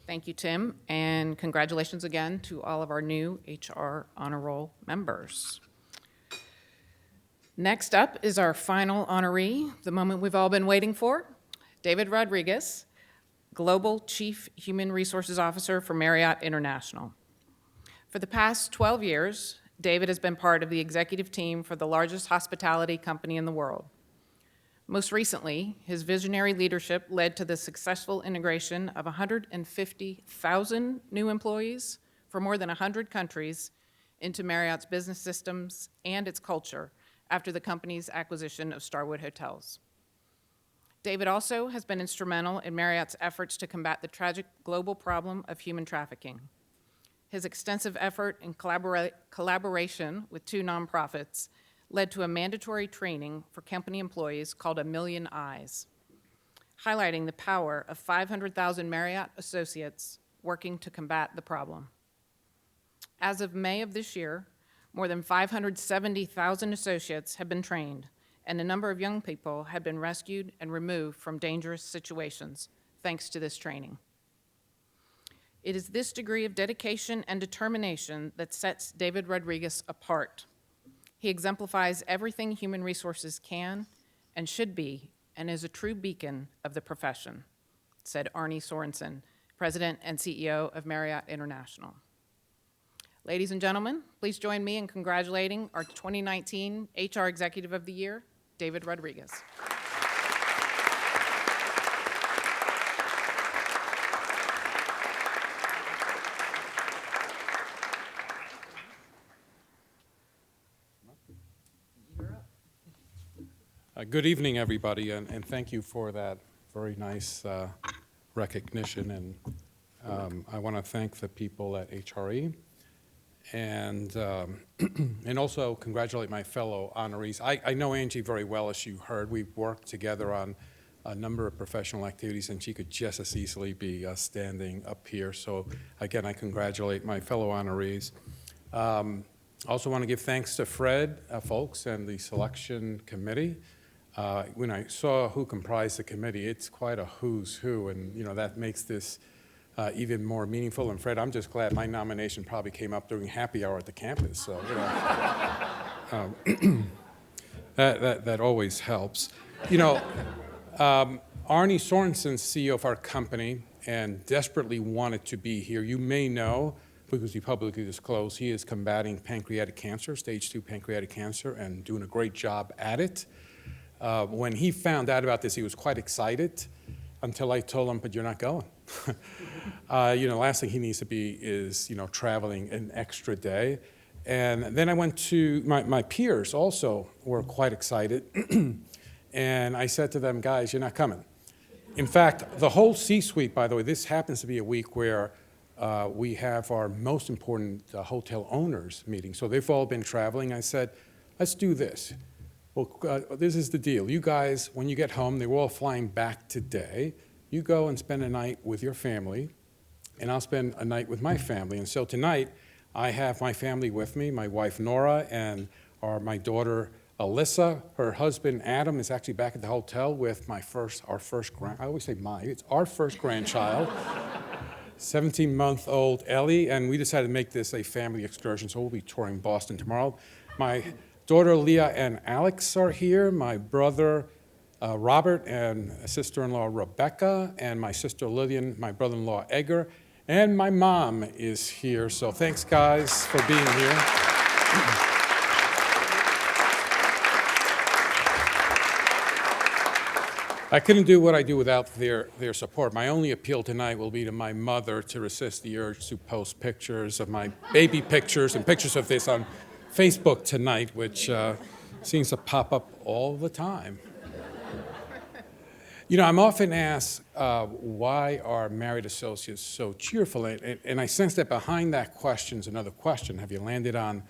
Thank you, Tim, and congratulations again to all of our new HR Honor Roll members. Next up is our final honoree, the moment we've all been waiting for, David Rodriguez, Global Chief Human Resources Officer for Marriott International. For the past 12 years, David has been part of the executive team for the largest hospitality company in the world. Most recently, his visionary leadership led to the successful integration of 150,000 new employees from more than 100 countries into Marriott's business systems and its culture after the company's acquisition of Starwood Hotels. David also has been instrumental in Marriott's efforts to combat the tragic global problem of human trafficking. His extensive effort in collaboration with two nonprofits led to a mandatory training for company employees called A Million Eyes, highlighting the power of 500,000 Marriott associates working to combat the problem. As of May of this year, more than 570,000 associates have been trained, and a number of young people have been rescued and removed from dangerous situations thanks to this training. It is this degree of dedication and determination that sets David Rodriguez apart. He exemplifies everything human resources can and should be, and is a true beacon of the profession, said Arne Sorensen, President and CEO of Marriott International. Ladies and gentlemen, please join me in congratulating our 2019 HR Executive of the Year, David Rodriguez. Good evening, everybody, and thank you for that very nice recognition. And I want to thank the people at HRE, and also congratulate my fellow honorees. I know Angie very well, as you heard. We've worked together on a number of professional activities, and she could just as easily be standing up here. So again, I congratulate my fellow honorees. Also want to give thanks to Fred, folks, and the selection committee. When I saw who comprised the committee, it's quite a who's who, and that makes this even more meaningful. And Fred, I'm just glad my nomination probably came up during happy hour at the campus. So that always helps. Arne Sorensen, CEO of our company, and desperately wanted to be here. You may know, because he publicly disclosed, he is combating pancreatic cancer, stage 2 pancreatic cancer, and doing a great job at it. When he found out about this, he was quite excited until I told him, but you're not going. Last thing he needs to be is, traveling an extra day. And then I went to, my peers also were quite excited. And I said to them, guys, you're not coming. In fact, the whole C-suite, by the way, this happens to be a week where we have our most important hotel owners meeting. So they've all been traveling. I said, let's do this. Well, this is the deal. You guys, when you get home, they were all flying back today. You go and spend a night with your family, and I'll spend a night with my family. And so tonight, I have my family with me, my wife Nora, and my daughter Alyssa. Her husband Adam is actually back at the hotel with I always say it's our first grandchild, 17-month-old Ellie, and we decided to make this a family excursion, so we'll be touring Boston tomorrow. My daughter Leah and Alex are here, my brother Robert and sister-in-law Rebecca, and my sister Lillian, my brother-in-law Edgar, and my mom is here. So thanks, guys, for being here. I couldn't do what I do without their support. My only appeal tonight will be to my mother to resist the urge to post pictures of my baby pictures and pictures of this on Facebook tonight, which seems to pop up all the time. I'm often asked, why are married associates so cheerful? And I sense that behind that question is another question. Have you landed on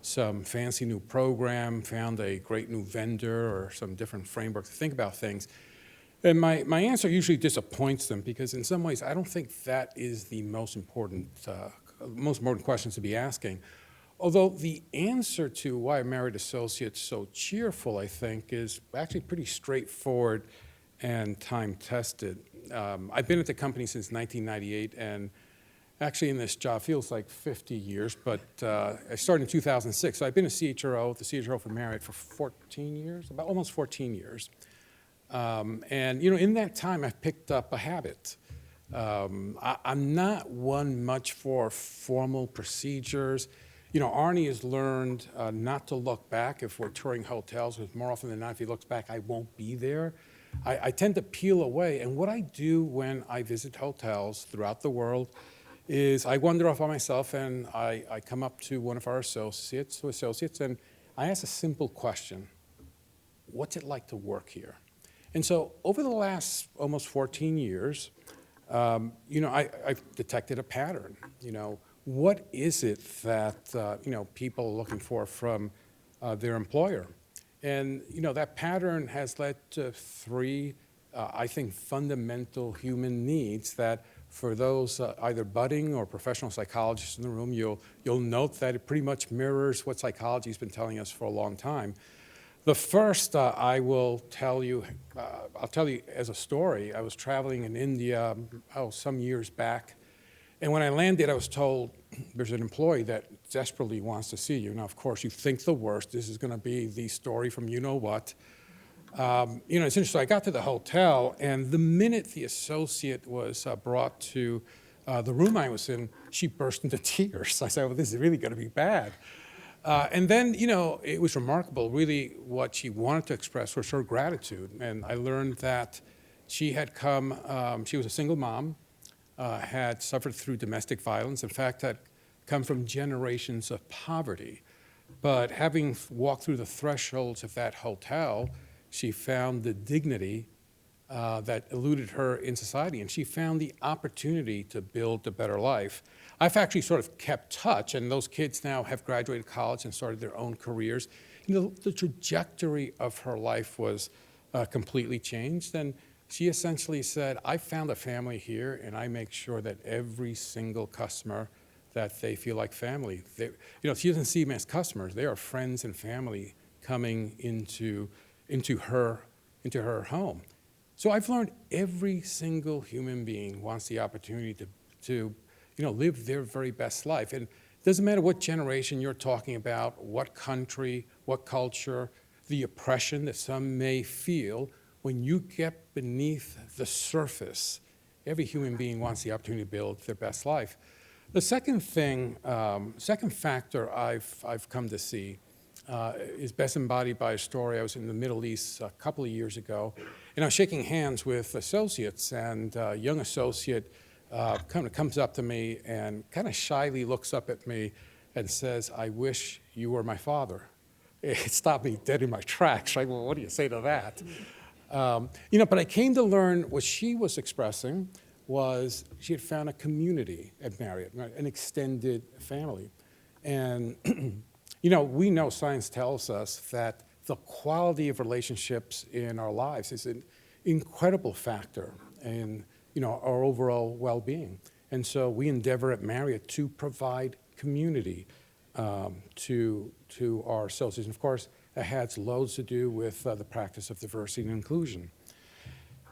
some fancy new program, found a great new vendor, or some different framework to think about things? And my answer usually disappoints them, because in some ways I don't think that is the most important questions to be asking. Although the answer to why married associates so cheerful, I think, is actually pretty straightforward and time-tested. I've been at the company since 1998, and actually in this job feels like 50 years, but I started in 2006. So I've been a CHRO, the CHRO for Marriott for 14 years, about almost 14 years. And in that time, I've picked up a habit. I'm not one much for formal procedures. Arnie has learned not to look back if we're touring hotels, because more often than not, if he looks back, I won't be there. I tend to peel away, and what I do when I visit hotels throughout the world is I wander off by myself, and I come up to one of our associates, and I ask a simple question: what's it like to work here? And so over the last almost 14 years, I've detected a pattern. What is it that people are looking for from their employer? And that pattern has led to three, I think, fundamental human needs that, for those either budding or professional psychologists in the room, you'll note that it pretty much mirrors what psychology has been telling us for a long time. The first, I'll tell you as a story. I was traveling in India, some years back, and when I landed, I was told there's an employee that desperately wants to see you. Now, of course, you think the worst. This is going to be the story from you-know-what. It's interesting. I got to the hotel, and the minute the associate was brought to the room I was in, she burst into tears. I said, well, this is really going to be bad. And then, it was remarkable. Really, what she wanted to express was her gratitude. And I learned that she had come, she was a single mom, had suffered through domestic violence, in fact, had come from generations of poverty. But having walked through the thresholds of that hotel, she found the dignity that eluded her in society, and she found the opportunity to build a better life. I've actually sort of kept touch, and those kids now have graduated college and started their own careers. The trajectory of her life was completely changed, and she essentially said, I found a family here, and I make sure that every single customer, that they feel like family. She doesn't see them as customers. They are friends and family coming into her home. So I've learned every single human being wants the opportunity to live their very best life. And it doesn't matter what generation you're talking about, what country, what culture, the oppression that some may feel. When you get beneath the surface, every human being wants the opportunity to build their best life. The second factor I've come to see is best embodied by a story. I was in the Middle East a couple of years ago, and I was shaking hands with associates, and a young associate kind of comes up to me and kind of shyly looks up at me and says, I wish you were my father. It stopped me dead in my tracks, right? Well, what do you say to that? But I came to learn what she was expressing was she had found a community at Marriott, right? An extended family. And, we know science tells us that the quality of relationships in our lives is an incredible factor in, our overall well-being. And so we endeavor at Marriott to provide community to our associates. And of course, it has loads to do with the practice of diversity and inclusion.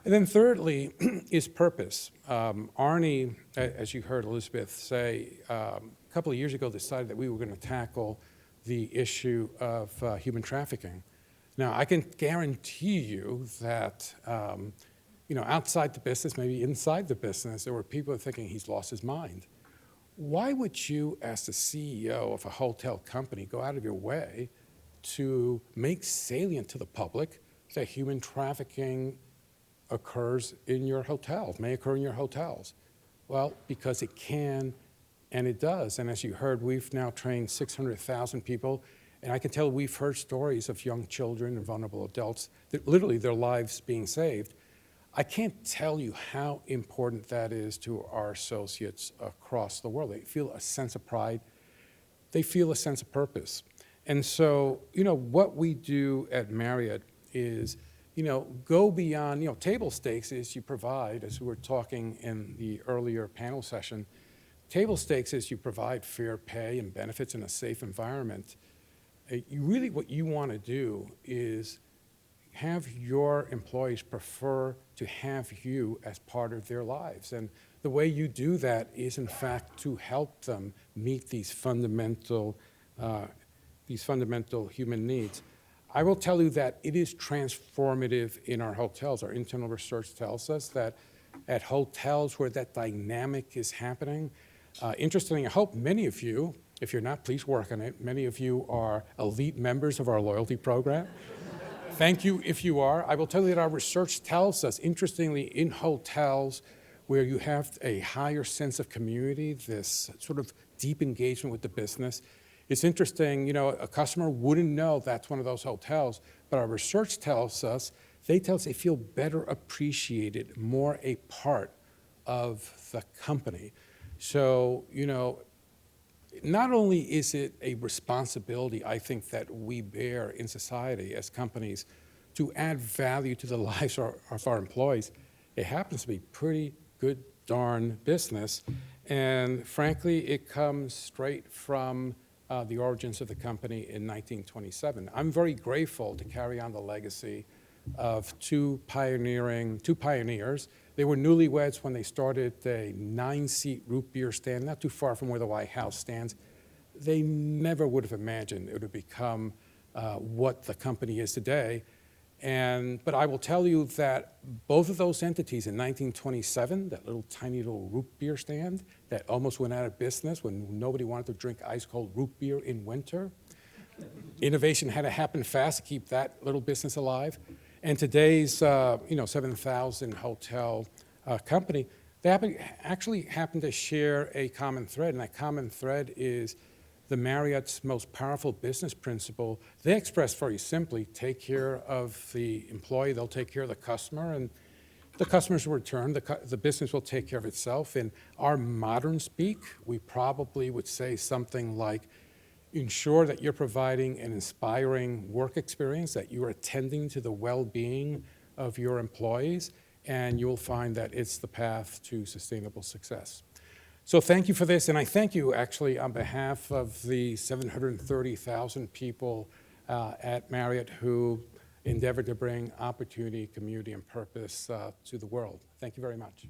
And then thirdly is purpose. Arnie, as you heard Elizabeth say, a couple of years ago decided that we were going to tackle the issue of human trafficking. Now, I can guarantee you that, outside the business, maybe inside the business, there were people thinking he's lost his mind. Why would you, as the CEO of a hotel company, go out of your way to make salient to the public that human trafficking occurs in your hotels, may occur in your hotels? Well, because it can and it does. And as you heard, we've now trained 600,000 people, and I can tell we've heard stories of young children and vulnerable adults that literally their lives being saved. I can't tell you how important that is to our associates across the world. They feel a sense of pride. They feel a sense of purpose. And so, what we do at Marriott is, go beyond, table stakes is you provide, as we were talking in the earlier panel session, table stakes is you provide fair pay and benefits in a safe environment. What you want to do is have your employees prefer to have you as part of their lives. And the way you do that is, in fact, to help them meet these fundamental human needs. I will tell you that it is transformative in our hotels. Our internal research tells us that at hotels where that dynamic is happening, interestingly, I hope many of you, if you're not, please work on it. Many of you are elite members of our loyalty program. Thank you if you are. I will tell you that our research tells us, interestingly, in hotels where you have a higher sense of community, this sort of deep engagement with the business, it's interesting, a customer wouldn't know that's one of those hotels, but our research tells us, they feel better appreciated, more a part of the company. So, not only is it a responsibility, I think, that we bear in society as companies to add value to the lives of our employees, it happens to be pretty good darn business. And frankly, it comes straight from the origins of the company in 1927. I'm very grateful to carry on the legacy of two pioneers. They were newlyweds when they started a 9-seat root beer stand, not too far from where the White House stands. They never would have imagined it would have become what the company is today. But I will tell you that both of those entities in 1927, that tiny little root beer stand that almost went out of business when nobody wanted to drink ice cold root beer in winter, innovation had to happen fast to keep that little business alive. And today's 7,000 hotel company, they actually happen to share a common thread, and that common thread is the Marriott's most powerful business principle. They express very simply, take care of the employee, they'll take care of the customer, and the customers will return, the business will take care of itself. In our modern speak, we probably would say something like, ensure that you're providing an inspiring work experience, that you're attending to the well-being of your employees, and you'll find that it's the path to sustainable success. So thank you for this, and I thank you actually on behalf of the 730,000 people at Marriott who endeavor to bring opportunity, community, and purpose to the world. Thank you very much.